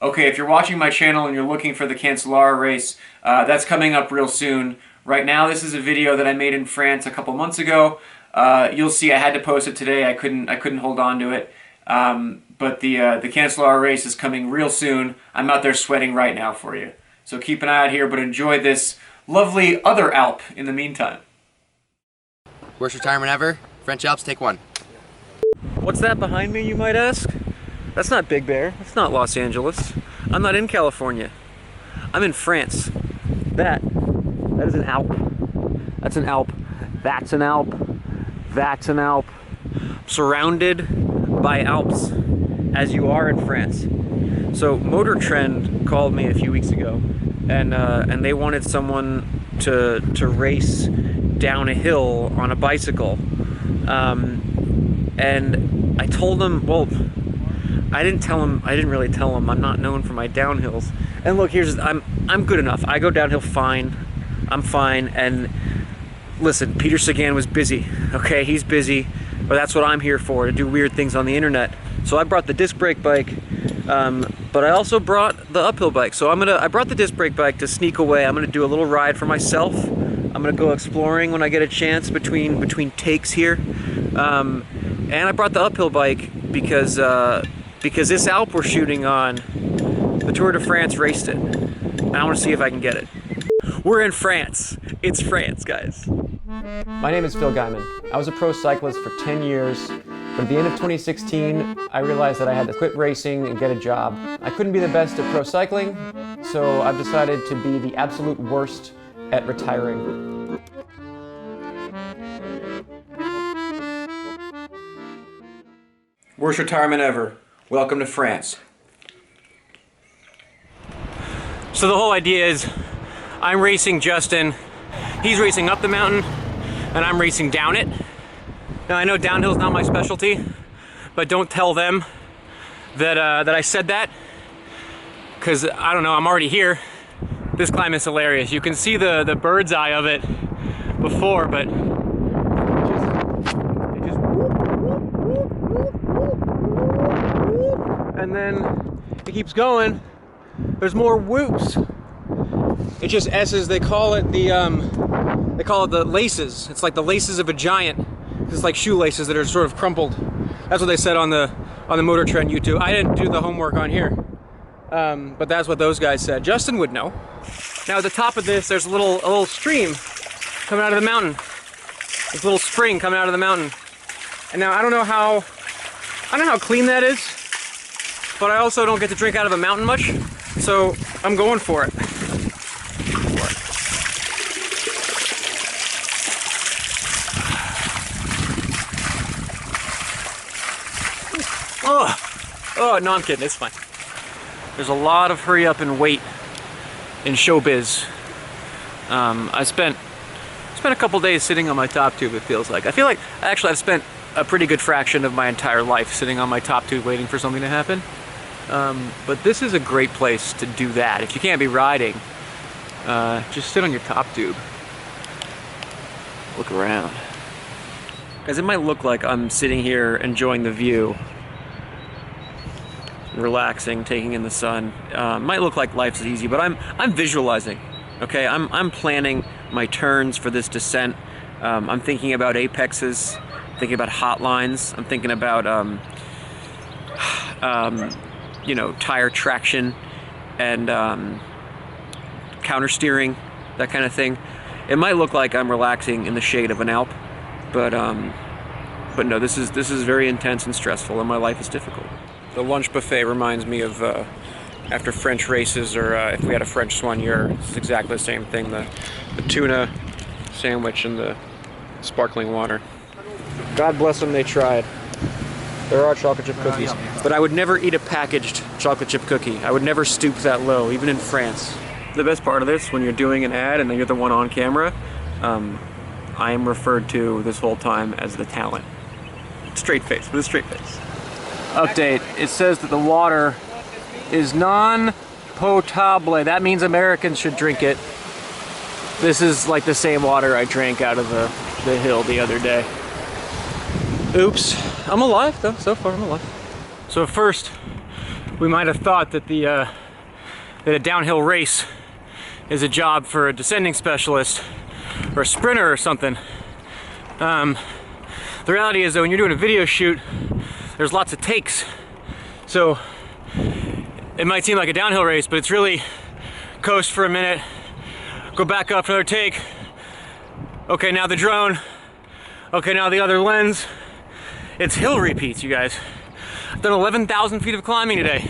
Okay, if you're watching my channel and you're looking for the Cancellara race, that's coming up real soon. Right now, this is a video that I made in France a couple months ago. You'll see I had to post it today. I couldn't hold on to it. But the Cancellara race is coming real soon. I'm out there sweating right now for you. So keep an eye out here, but enjoy this lovely other Alp in the meantime. Worst retirement ever? French Alps, take one. What's that behind me, you might ask? That's not Big Bear. That's not Los Angeles. I'm not in California. I'm in France. That is an Alp. That's an Alp. That's an Alp. That's an Alp. Surrounded by Alps, as you are in France. So Motor Trend called me a few weeks ago, and they wanted someone to race down a hill on a bicycle. And I told them, well, I didn't really tell them I'm not known for my downhills. And look, I'm good enough. I go downhill fine. I'm fine. And listen, Peter Sagan was busy. Okay, he's busy, but that's what I'm here for, to do weird things on the internet. So I brought the disc brake bike, but I also brought the uphill bike. So I brought the disc brake bike to sneak away. I'm gonna do a little ride for myself. I'm gonna go exploring when I get a chance between takes here. And I brought the uphill bike because this Alp we're shooting on, the Tour de France raced it. And I want to see if I can get it. We're in France. It's France, guys. My name is Phil Gaimon. I was a pro cyclist for 10 years, but at the end of 2016, I realized that I had to quit racing and get a job. I couldn't be the best at pro cycling, so I've decided to be the absolute worst at retiring. Worst retirement ever. Welcome to France. So the whole idea is I'm racing Justin, he's racing up the mountain, and I'm racing down it. Now I know downhill's not my specialty, but don't tell them that I said that, because I don't know, I'm already here. This climb is hilarious. You can see the bird's eye of it before, but and then it keeps going. There's more whoops. It just S's. They call it the laces. It's like the laces of a giant. It's like shoelaces that are sort of crumpled. That's what they said on the Motor Trend YouTube. I didn't do the homework on here, but that's what those guys said. Justin would know. Now at the top of this, there's a little stream coming out of the mountain. This little spring coming out of the mountain. And now I don't know how clean that is, but I also don't get to drink out of a mountain much, so I'm going for it. Oh, no, I'm kidding, it's fine. There's a lot of hurry up and wait in showbiz. I spent a couple days sitting on my top tube, it feels like. I feel like actually I've spent a pretty good fraction of my entire life sitting on my top tube waiting for something to happen. But this is a great place to do that. If you can't be riding, just sit on your top tube. Look around. Guys, it might look like I'm sitting here enjoying the view, relaxing, taking in the sun. Might look like life's easy, but I'm visualizing. Okay, I'm planning my turns for this descent. I'm thinking about apexes, thinking about hotlines. I'm thinking about you know, tire traction and counter steering, that kind of thing. It might look like I'm relaxing in the shade of an Alp, but no, this is very intense and stressful, and my life is difficult. The lunch buffet reminds me of after French races, or if we had a French soigneur. It's exactly the same thing. The tuna sandwich and the sparkling water. God bless them, they tried. There are chocolate chip cookies, but I would never eat a packaged chocolate chip cookie. I would never stoop that low, even in France. The best part of this, when you're doing an ad and then you're the one on camera, I am referred to this whole time as the talent. Straight face, with a straight face. Update, it says that the water is non-potable. That means Americans should drink it. This is like the same water I drank out of the hill the other day. Oops. I'm alive though, so far I'm alive. So first, we might have thought that that a downhill race is a job for a descending specialist or a sprinter or something. The reality is that when you're doing a video shoot, there's lots of takes. So it might seem like a downhill race, but it's really coast for a minute, go back up, another take. Okay, now the drone. Okay, now the other lens. It's hill repeats, you guys. I've done 11,000 feet of climbing today.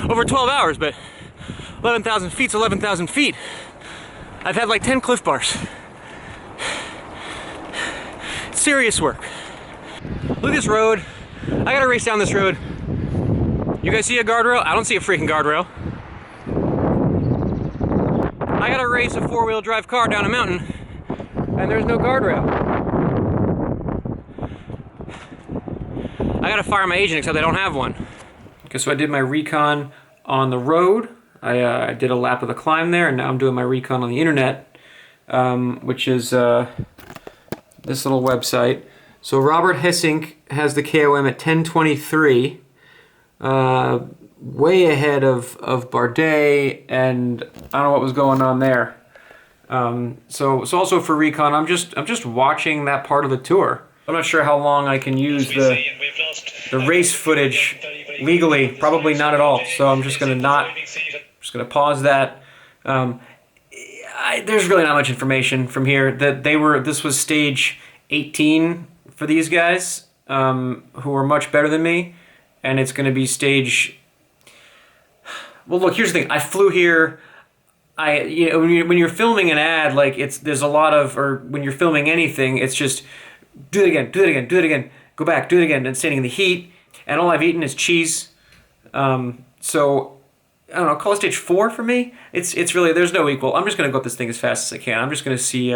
Over 12 hours, but 11,000 feet's 11,000 feet. I've had like 10 Cliff Bars. Serious work. Look at this road. I gotta race down this road. You guys see a guardrail? I don't see a freaking guardrail. I gotta race a four-wheel drive car down a mountain, and there's no guardrail. I gotta fire my agent, except I don't have one. Okay, so I did my recon on the road. I did a lap of the climb there, and now I'm doing my recon on the internet, which is this little website. So Robert Hessink has the KOM at 10:23, way ahead of Bardet, and I don't know what was going on there. So also for recon, I'm just watching that part of the tour. I'm not sure how long I can use the race footage legally. Probably not at all. So I'm just gonna pause that. There's really not much information from here. This was stage 18 for these guys, who are much better than me, and it's going to be stage. Well, look, here's the thing. I flew here. When you're filming an ad, like there's a lot of, or when you're filming anything, it's just do it again, do it again, do it again, go back, do it again, and standing in the heat. And all I've eaten is cheese. So I don't know. Call it stage 4 for me. It's really, there's no equal. I'm just gonna go up this thing as fast as I can. I'm just gonna see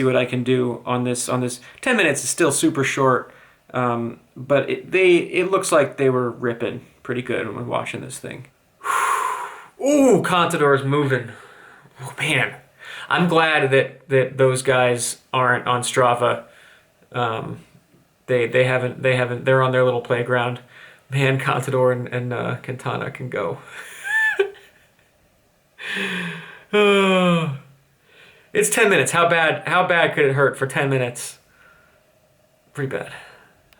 what I can do on this. 10 minutes is still super short, but it looks like they were ripping pretty good when we're watching this thing. Ooh, Contador's moving. Oh man, I'm glad that those guys aren't on Strava. They haven't. They're on their little playground. Man, Contador and Quintana can go. It's 10 minutes. How bad could it hurt for 10 minutes? Pretty bad.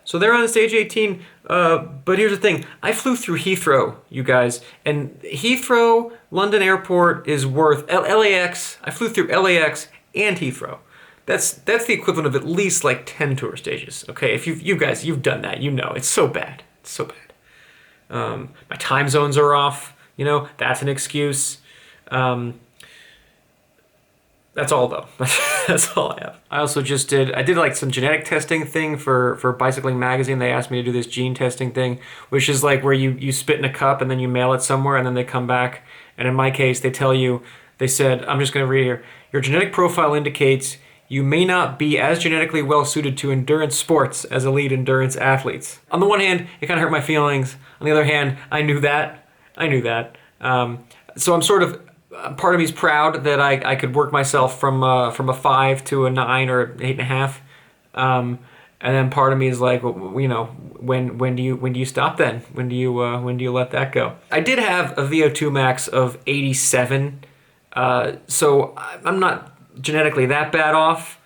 So they're on stage 18, but here's the thing. I flew through Heathrow, you guys, and Heathrow, London Airport is worth, LAX, I flew through LAX and Heathrow. That's the equivalent of at least like 10 tour stages, okay? If you guys, you've done that, you know, it's so bad, it's so bad. My time zones are off, you know, that's an excuse. That's all though. That's all I have. I also I did like some genetic testing thing for Bicycling Magazine. They asked me to do this gene testing thing, which is like where you spit in a cup and then you mail it somewhere and then they come back. And in my case, they said, I'm just gonna read here. Your genetic profile indicates you may not be as genetically well suited to endurance sports as elite endurance athletes. On the one hand, it kind of hurt my feelings. On the other hand, I knew that. So I'm sort of, part of me's proud that I could work myself from a 5 to a 9 or 8.5, and then part of me is like, well, you know, when do you stop then? When do you let that go? I did have a VO2 max of 87, so I'm not genetically that bad off.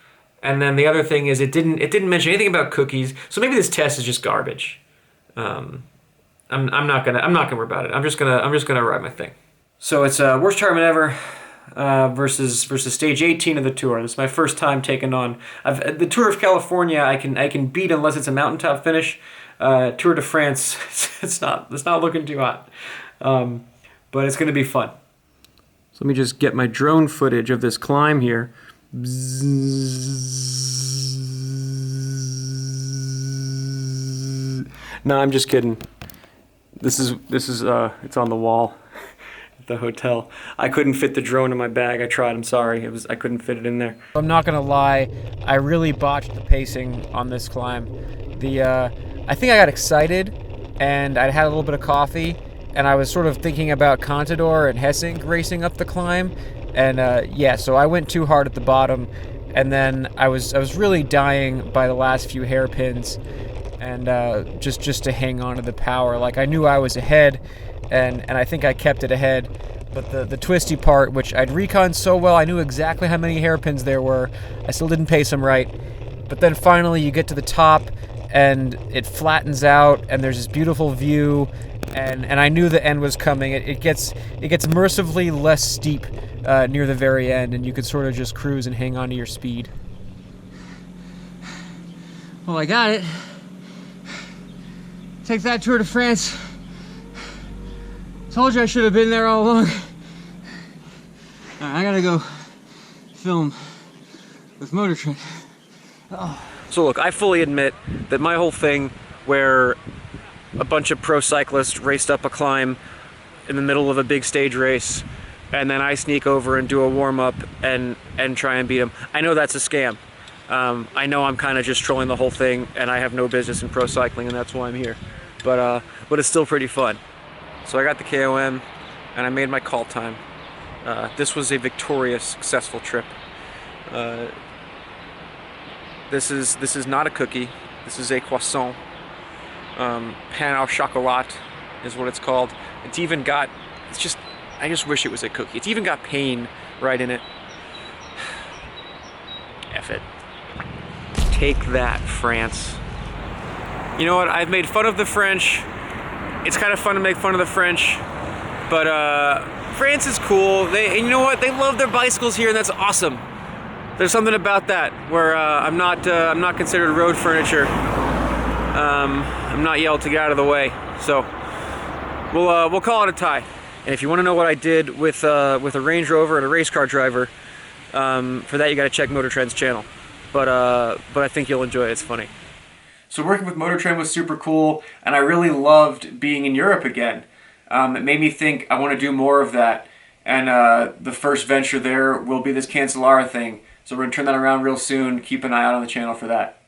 And then the other thing is it didn't mention anything about cookies, so maybe this test is just garbage. I'm not gonna worry about it. I'm just gonna ride my thing. So it's worst tournament ever versus stage 18 of the tour. This is my first time taking on the Tour of California. I can beat unless it's a mountaintop finish. Tour de France, it's not looking too hot, but it's going to be fun. So let me just get my drone footage of this climb here. No, I'm just kidding. This is it's on the wall. The hotel. I couldn't fit the drone in my bag. I tried. I'm sorry. I couldn't fit it in there. I'm not gonna lie. I really botched the pacing on this climb. I think I got excited, and I had a little bit of coffee, and I was sort of thinking about Contador and Hessink racing up the climb, and so I went too hard at the bottom, and then I was really dying by the last few hairpins, and just to hang on to the power. Like, I knew I was ahead, and I think I kept it ahead. But the twisty part, which I'd reconned so well, I knew exactly how many hairpins there were. I still didn't pace them right. But then finally you get to the top, and it flattens out, and there's this beautiful view, and I knew the end was coming. It gets mercifully less steep near the very end, and you could sort of just cruise and hang on to your speed. Well, I got it. Take that Tour de France. Told you I should have been there all along. All right, I gotta go film with Motor Trend. So look, I fully admit that my whole thing where a bunch of pro cyclists raced up a climb in the middle of a big stage race, and then I sneak over and do a warm-up and try and beat them, I know that's a scam. I know I'm kind of just trolling the whole thing, and I have no business in pro cycling, and that's why I'm here. But it's still pretty fun. So I got the KOM, and I made my call time. This was a victorious, successful trip. This is not a cookie. This is a croissant. Pain au chocolat is what it's called. It's even got, I just wish it was a cookie. It's even got pain right in it. F it. Take that, France. You know what? I've made fun of the French. It's kind of fun to make fun of the French, but France is cool. And you know what? They love their bicycles here, and that's awesome. There's something about that where I'm not considered road furniture. I'm not yelled to get out of the way. So we'll call it a tie. And if you want to know what I did with a Range Rover and a race car driver, for that you got to check Motor Trend's channel. But I think you'll enjoy it. It's funny. So working with Motor Trend was super cool, and I really loved being in Europe again. It made me think I want to do more of that. And the first venture there will be this Cancellara thing. So we're going to turn that around real soon. Keep an eye out on the channel for that.